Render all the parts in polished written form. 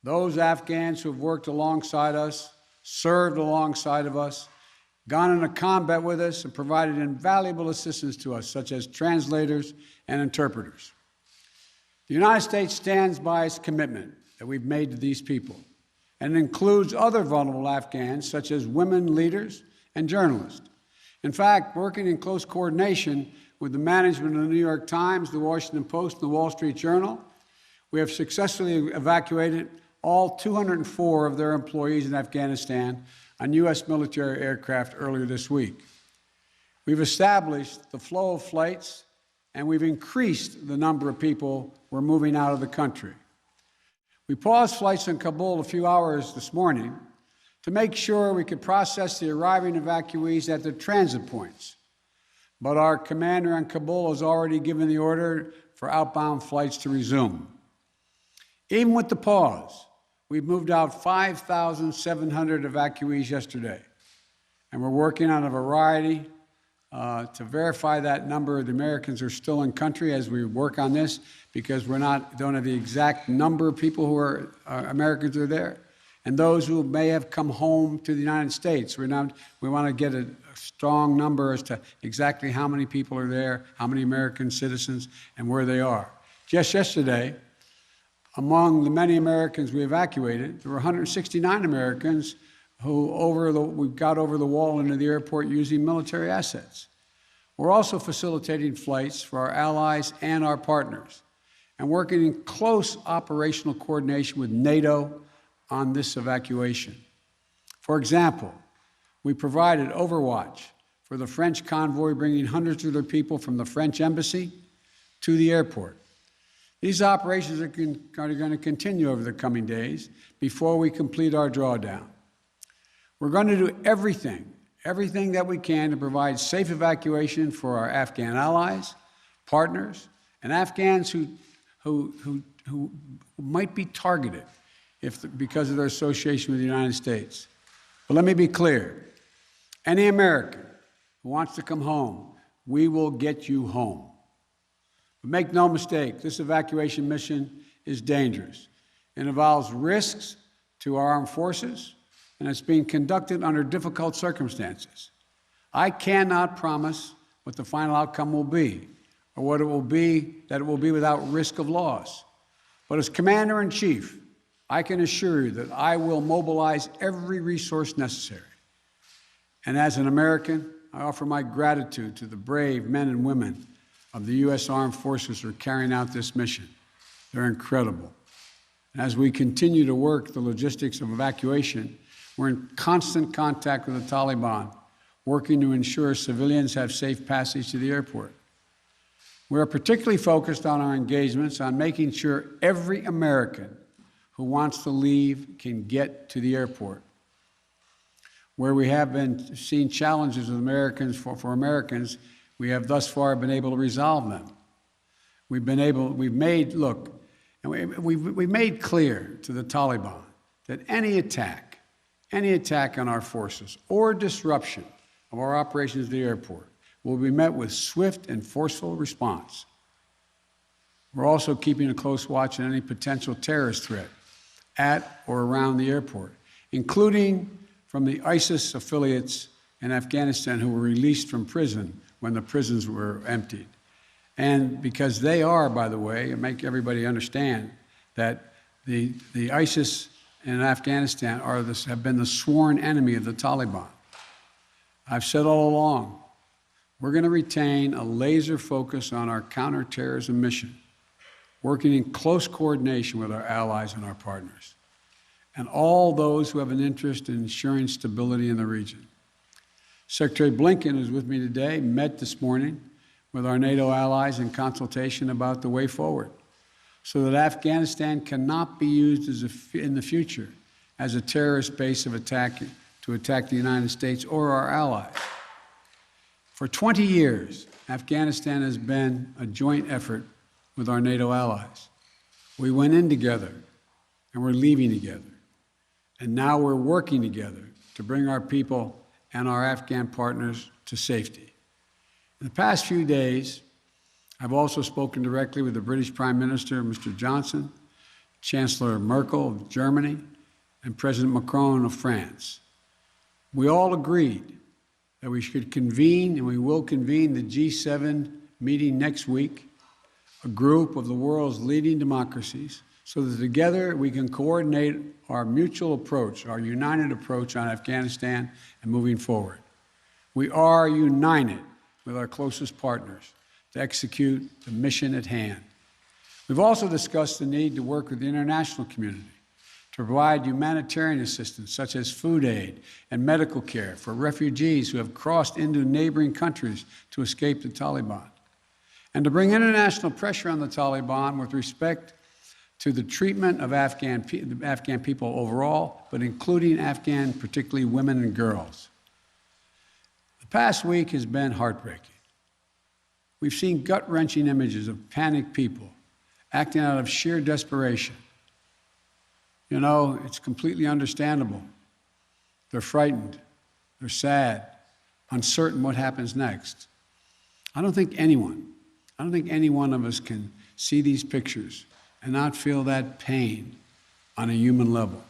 those Afghans who have worked alongside us, served alongside of us, gone into combat with us, and provided invaluable assistance to us, such as translators and interpreters. The United States stands by its commitment that we've made to these people, and it includes other vulnerable Afghans, such as women leaders and journalists. In fact, working in close coordination with the management of the New York Times, the Washington Post, and the Wall Street Journal, we have successfully evacuated all 204 of their employees in Afghanistan on U.S. military aircraft earlier this week. We've established the flow of flights, and we've increased the number of people we're moving out of the country. We paused flights in Kabul a few hours this morning to make sure we could process the arriving evacuees at their transit points. But our commander in Kabul has already given the order for outbound flights to resume. Even with the pause, we've moved out 5,700 evacuees yesterday, and we're working on a variety to verify that number of the Americans who are still in country as we work on this, because don't have the exact number of people who are Americans who are there, and those who may have come home to the United States. We want to get a strong number as to exactly how many people are there, how many American citizens, and where they are. Just yesterday, among the many Americans we evacuated, there were 169 Americans who we got over the wall into the airport using military assets. We're also facilitating flights for our allies and our partners, and working in close operational coordination with NATO on this evacuation. For example, we provided overwatch for the French convoy bringing hundreds of their people from the French embassy to the airport. These operations are going to continue over the coming days before we complete our drawdown. We're going to do everything that we can to provide safe evacuation for our Afghan allies, partners, and Afghans who might be targeted because of their association with the United States. But let me be clear. Any American who wants to come home, we will get you home. But make no mistake, this evacuation mission is dangerous. It involves risks to our armed forces, and it's being conducted under difficult circumstances. I cannot promise what the final outcome will be, or what it will be, that it will be without risk of loss. But as Commander-in-Chief, I can assure you that I will mobilize every resource necessary. And as an American, I offer my gratitude to the brave men and women of the U.S. Armed Forces who are carrying out this mission. They're incredible. And as we continue to work the logistics of evacuation, we're in constant contact with the Taliban, working to ensure civilians have safe passage to the airport. We are particularly focused on our engagements on making sure every American who wants to leave can get to the airport. Where we have been seeing challenges with Americans, for Americans, we have thus far been able to resolve them. We've made clear to the Taliban that any attack on our forces or disruption of our operations at the airport will be met with swift and forceful response. We're also keeping a close watch on any potential terrorist threat at or around the airport, including from the ISIS affiliates in Afghanistan who were released from prison when the prisons were emptied. And because they are, by the way, and make everybody understand that the ISIS in Afghanistan have been the sworn enemy of the Taliban. I've said all along, we're going to retain a laser focus on our counterterrorism mission, working in close coordination with our allies and our partners, and all those who have an interest in ensuring stability in the region. Secretary Blinken, who's with me today, met this morning with our NATO allies in consultation about the way forward, so that Afghanistan cannot be used in the future as a terrorist base to attack the United States or our allies. For 20 years, Afghanistan has been a joint effort with our NATO allies. We went in together, and we're leaving together. And now we're working together to bring our people and our Afghan partners to safety. In the past few days, I've also spoken directly with the British Prime Minister, Mr. Johnson, Chancellor Merkel of Germany, and President Macron of France. We all agreed that we should convene, and we will convene, the G7 meeting next week, a group of the world's leading democracies, so that together we can coordinate our mutual approach, our united approach on Afghanistan and moving forward. We are united with our closest partners to execute the mission at hand. We've also discussed the need to work with the international community to provide humanitarian assistance, such as food aid and medical care for refugees who have crossed into neighboring countries to escape the Taliban, and to bring international pressure on the Taliban with respect to the treatment of Afghan people overall, but including Afghan, particularly women and girls. The past week has been heartbreaking. We've seen gut-wrenching images of panicked people acting out of sheer desperation. You know, it's completely understandable. They're frightened, they're sad, uncertain what happens next. I don't think any one of us can see these pictures and not feel that pain on a human level.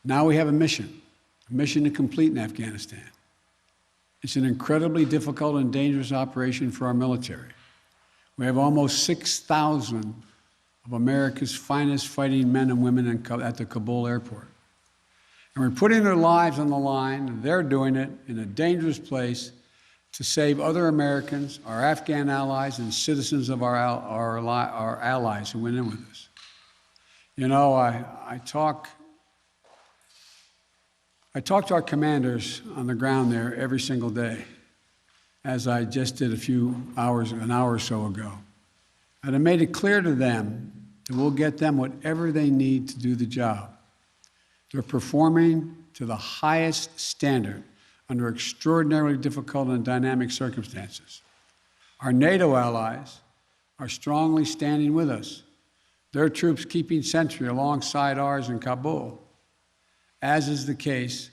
Now we have a mission to complete in Afghanistan. It's an incredibly difficult and dangerous operation for our military. We have almost 6,000 of America's finest fighting men and women at the Kabul airport. And we're putting their lives on the line, and they're doing it in a dangerous place to save other Americans, our Afghan allies, and citizens of our allies who went in with us. You know, I talk to our commanders on the ground there every single day, as I just did an hour or so ago. And I made it clear to them that we'll get them whatever they need to do the job. They're performing to the highest standard under extraordinarily difficult and dynamic circumstances. Our NATO allies are strongly standing with us, their troops keeping sentry alongside ours in Kabul, as is the case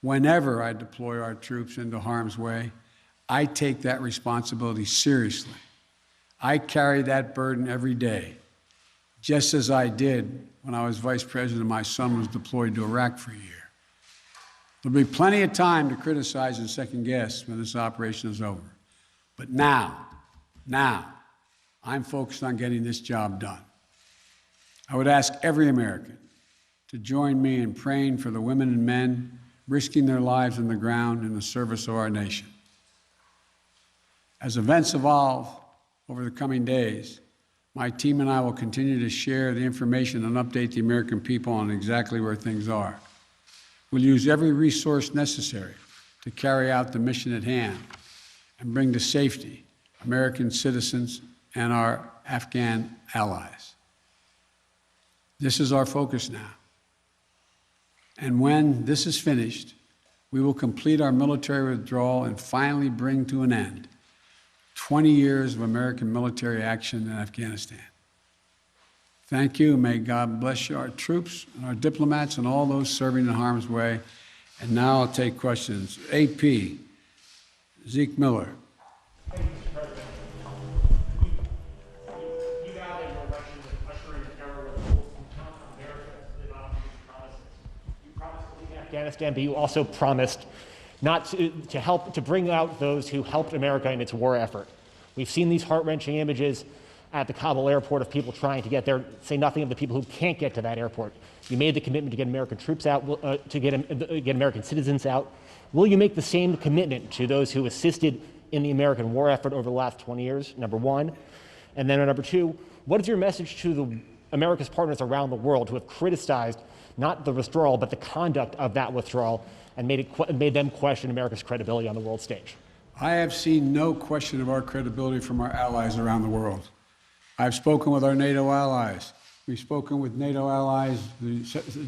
whenever I deploy our troops into harm's way. I take that responsibility seriously. I carry that burden every day, just as I did when I was vice president and my son was deployed to Iraq for a year. There'll be plenty of time to criticize and second guess when this operation is over. But now, I'm focused on getting this job done. I would ask every American to join me in praying for the women and men risking their lives on the ground in the service of our nation. As events evolve over the coming days, my team and I will continue to share the information and update the American people on exactly where things are. We'll use every resource necessary to carry out the mission at hand and bring to safety American citizens and our Afghan allies. This is our focus now. And when this is finished, we will complete our military withdrawal and finally bring to an end 20 years of American military action in Afghanistan. Thank you. May God bless you, our troops, and our diplomats, and all those serving in harm's way. And now I'll take questions. AP, Zeke Miller. Thank you, Mr. President. You now that you're election ushering an era where the rules can count on America to live up to these promises. You promised to leave Afghanistan, but you also promised not to help to bring out those who helped America in its war effort. We've seen these heart-wrenching images at the Kabul airport of people trying to get there, say nothing of the people who can't get to that airport. You made the commitment to get American troops out, to get American citizens out. Will you make the same commitment to those who assisted in the American war effort over the last 20 years, number one? And then number two, what is your message to America's partners around the world who have criticized not the withdrawal, but the conduct of that withdrawal and made them question America's credibility on the world stage? I have seen no question of our credibility from our allies around the world. I've spoken with our NATO allies. We've spoken with NATO allies, the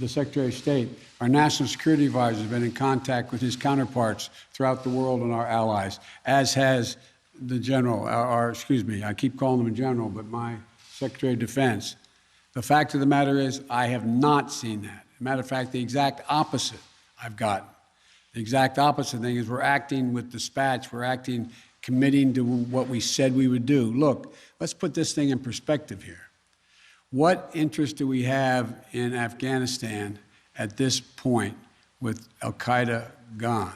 Secretary of State. Our National Security Advisor has been in contact with his counterparts throughout the world and our allies, as has the General, I keep calling him a General, but my Secretary of Defense. The fact of the matter is, I have not seen that. As a matter of fact, the exact opposite I've gotten. The exact opposite thing is we're acting with dispatch. We're acting, committing to what we said we would do. Look, let's put this thing in perspective here. What interest do we have in Afghanistan at this point with al-Qaeda gone?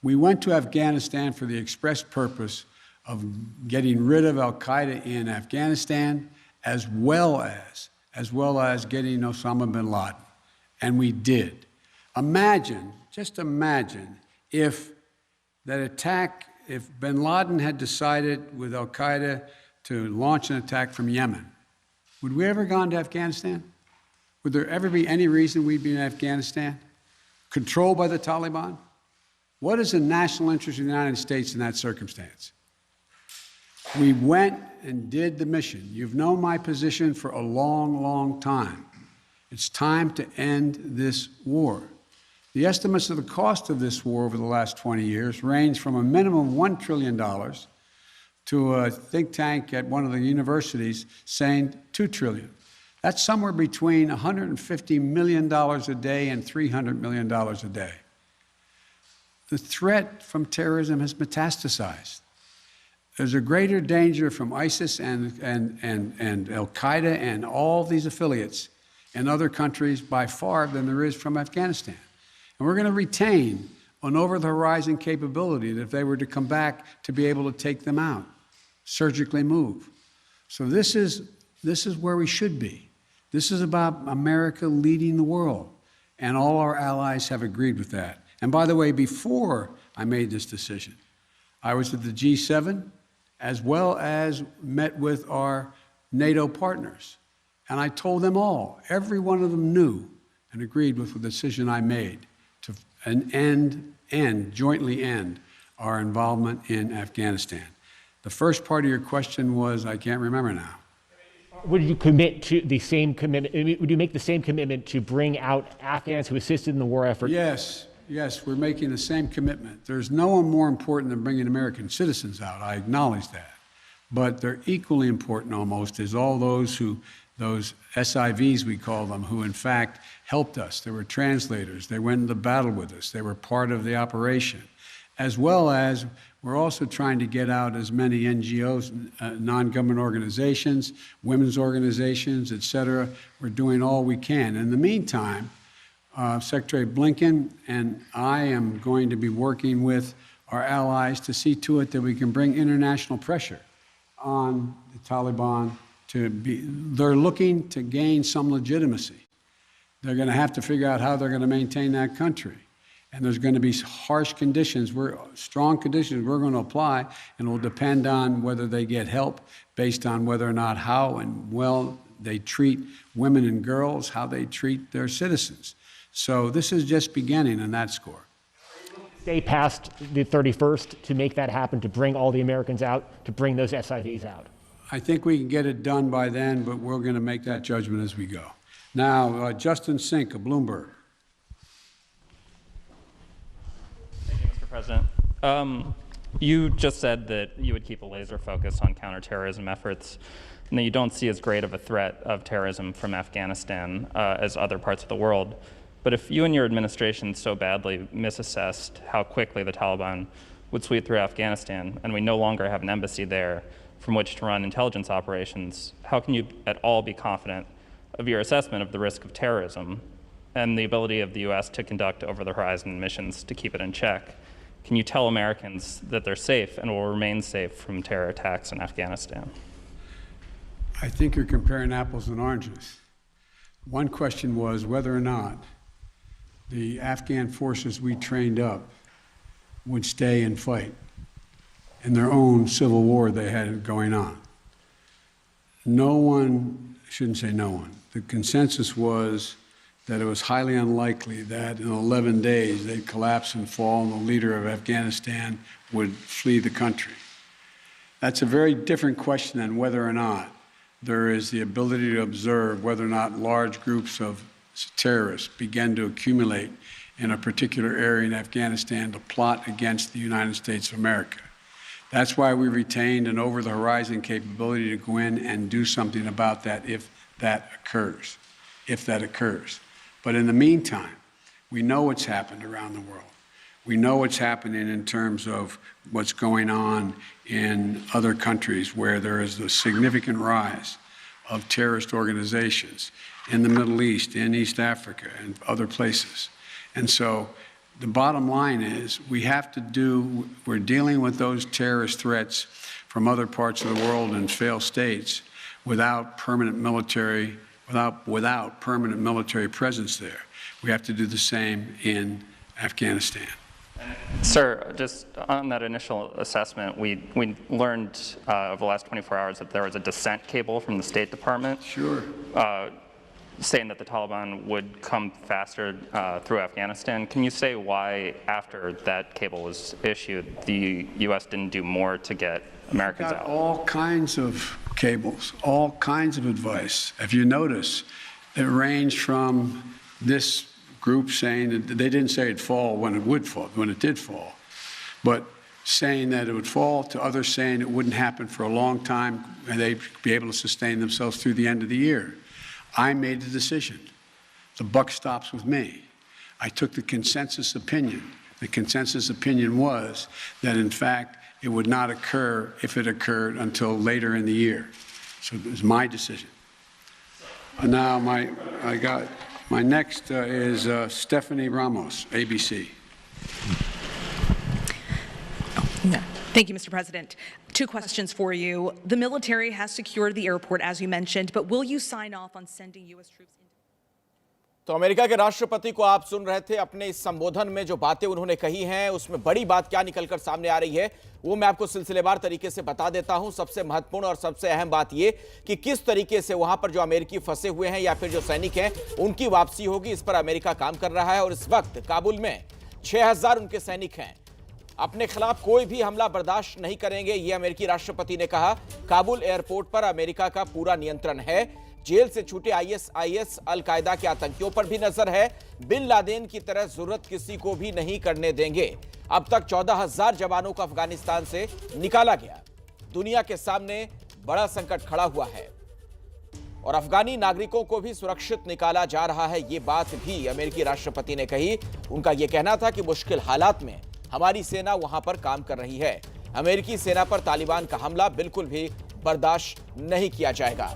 We went to Afghanistan for the express purpose of getting rid of al-Qaeda in Afghanistan, as well as getting Osama bin Laden. And we did. Imagine, just imagine, if bin Laden had decided with al-Qaeda to launch an attack from Yemen, would we ever gone to Afghanistan? Would there ever be any reason we'd be in Afghanistan? Controlled by the Taliban? What is the national interest of the United States in that circumstance? We went and did the mission. You've known my position for a long, long time. It's time to end this war. The estimates of the cost of this war over the last 20 years range from a minimum of $1 trillion to a think tank at one of the universities saying $2 trillion. That's somewhere between $150 million a day and $300 million a day. The threat from terrorism has metastasized. There's a greater danger from ISIS and al-Qaeda and all these affiliates in other countries by far than there is from Afghanistan. And we're going to retain an over-the-horizon capability that if they were to come back to be able to take them out, surgically move. So this is where we should be. This is about America leading the world, and all our allies have agreed with that. And by the way, before I made this decision, I was at the G7 as well as met with our NATO partners. And I told them all, every one of them knew and agreed with the decision I made to jointly end our involvement in Afghanistan. The first part of your question was, I can't remember now. Would you commit to the same commitment? Would you make the same commitment to bring out Afghans who assisted in the war effort? Yes, we're making the same commitment. There's no one more important than bringing American citizens out. I acknowledge that. But they're equally important almost is all those SIVs, we call them, who in fact helped us. They were translators. They went into battle with us. They were part of the operation. As well as we're also trying to get out as many NGOs, non-government organizations, women's organizations, et cetera. We're doing all we can. In the meantime, Secretary Blinken and I am going to be working with our allies to see to it that we can bring international pressure on the Taliban they're looking to gain some legitimacy. They're going to have to figure out how they're going to maintain that country. And there's going to be harsh conditions, strong conditions we're going to apply, and it will depend on whether they get help based on whether or not how and well they treat women and girls, how they treat their citizens. So this is just beginning on that score. Stay past the 31st to make that happen, to bring all the Americans out, to bring those SIVs out? I think we can get it done by then, but we're going to make that judgment as we go. Now, Justin Sink of Bloomberg. Thank you, Mr. President. You just said that you would keep a laser focus on counterterrorism efforts, and that you don't see as great of a threat of terrorism from Afghanistan as other parts of the world. But if you and your administration so badly misassessed how quickly the Taliban would sweep through Afghanistan, and we no longer have an embassy there from which to run intelligence operations, how can you at all be confident of your assessment of the risk of terrorism and the ability of the U.S. to conduct over-the-horizon missions to keep it in check? Can you tell Americans that they're safe and will remain safe from terror attacks in Afghanistan? I think you're comparing apples and oranges. One question was whether or not the Afghan forces we trained up would stay and fight in their own civil war they had going on. No one, I shouldn't say no one, the consensus was that it was highly unlikely that in 11 days they'd collapse and fall and the leader of Afghanistan would flee the country. That's a very different question than whether or not there is the ability to observe whether or not large groups of terrorists begin to accumulate in a particular area in Afghanistan to plot against the United States of America. That's why we retained an over-the-horizon capability to go in and do something about that if that occurs. But in the meantime, we know what's happened around the world. We know what's happening in terms of what's going on in other countries where there is a significant rise of terrorist organizations in the Middle East, in East Africa, and other places. And so the bottom line is we're dealing with those terrorist threats from other parts of the world and failed states without permanent military presence there. We have to do the same in Afghanistan. Sir, just on that initial assessment, we learned over the last 24 hours that there was a dissent cable from the State Department. Sure. Saying that the Taliban would come faster through Afghanistan. Can you say why, after that cable was issued, the U.S. didn't do more to get Americans out? All kinds of cables, all kinds of advice. If you notice, it ranged from this group saying that they didn't say it'd fall when it would fall, when it did fall, but saying that it would fall, to others saying it wouldn't happen for a long time and they'd be able to sustain themselves through the end of the year. I made the decision. The buck stops with me. I took the consensus opinion. The consensus opinion was that, in fact, it would not occur, if it occurred, until later in the year. So it was my decision. Now, my next is Stephanie Ramos, ABC. Thank you, Mr. President. Two questions for you. The military has secured the airport, as you mentioned, but will you sign off on sending U.S. troops into... तो America के राष्ट्रपति को आप सुन रहे थे। अपने इस संबोधन में जो बातें उन्होंने कही हैं, उसमें बड़ी बात क्या निकलकर सामने आ रही है, वो मैं आपको सिलसिलेवार तरीके से बता देता हूं। सबसे महत्वपूर्ण और सबसे अहम बात ये कि किस तरीके से वहां पर जो अमेरिकी फंसे हुए हैं या फिर जो सैनिक हैं, उनकी वापसी होगी। इस पर अमेरिका काम कर रहा है और इस वक्त काबुल में 6000 उनके सैनिक हैं। अपने खिलाफ कोई भी हमला बर्दाश्त नहीं करेंगे, यह अमेरिकी राष्ट्रपति ने कहा। काबुल एयरपोर्ट पर अमेरिका का पूरा नियंत्रण है। जेल से छूटे आईएस, अल-कायदा के आतंकियों पर भी नजर है। बिन लादेन की तरह जरूरत किसी को भी नहीं करने देंगे। अब तक 14,000 जवानों को अफगानिस्तान से निकाला गया। दुनिया के सामने बड़ा संकट खड़ा हुआ है और अफगानी नागरिकों को भी सुरक्षित निकाला जा रहा है। ये बात भी अमेरिकी राष्ट्रपति ने कही। उनका यह कहना था कि मुश्किल हालात में हमारी सेना वहां पर काम कर रही है। अमेरिकी सेना पर तालिबान का हमला बिल्कुल भी बर्दाश्त नहीं किया जाएगा।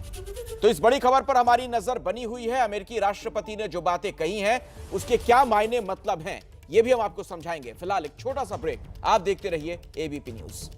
तो इस बड़ी खबर पर हमारी नजर बनी हुई है। अमेरिकी राष्ट्रपति ने जो बातें कही हैं, उसके क्या मायने मतलब हैं, यह भी हम आपको समझाएंगे। फिलहाल एक छोटा सा ब्रेक। आप देखते रहिए एबीपी न्यूज।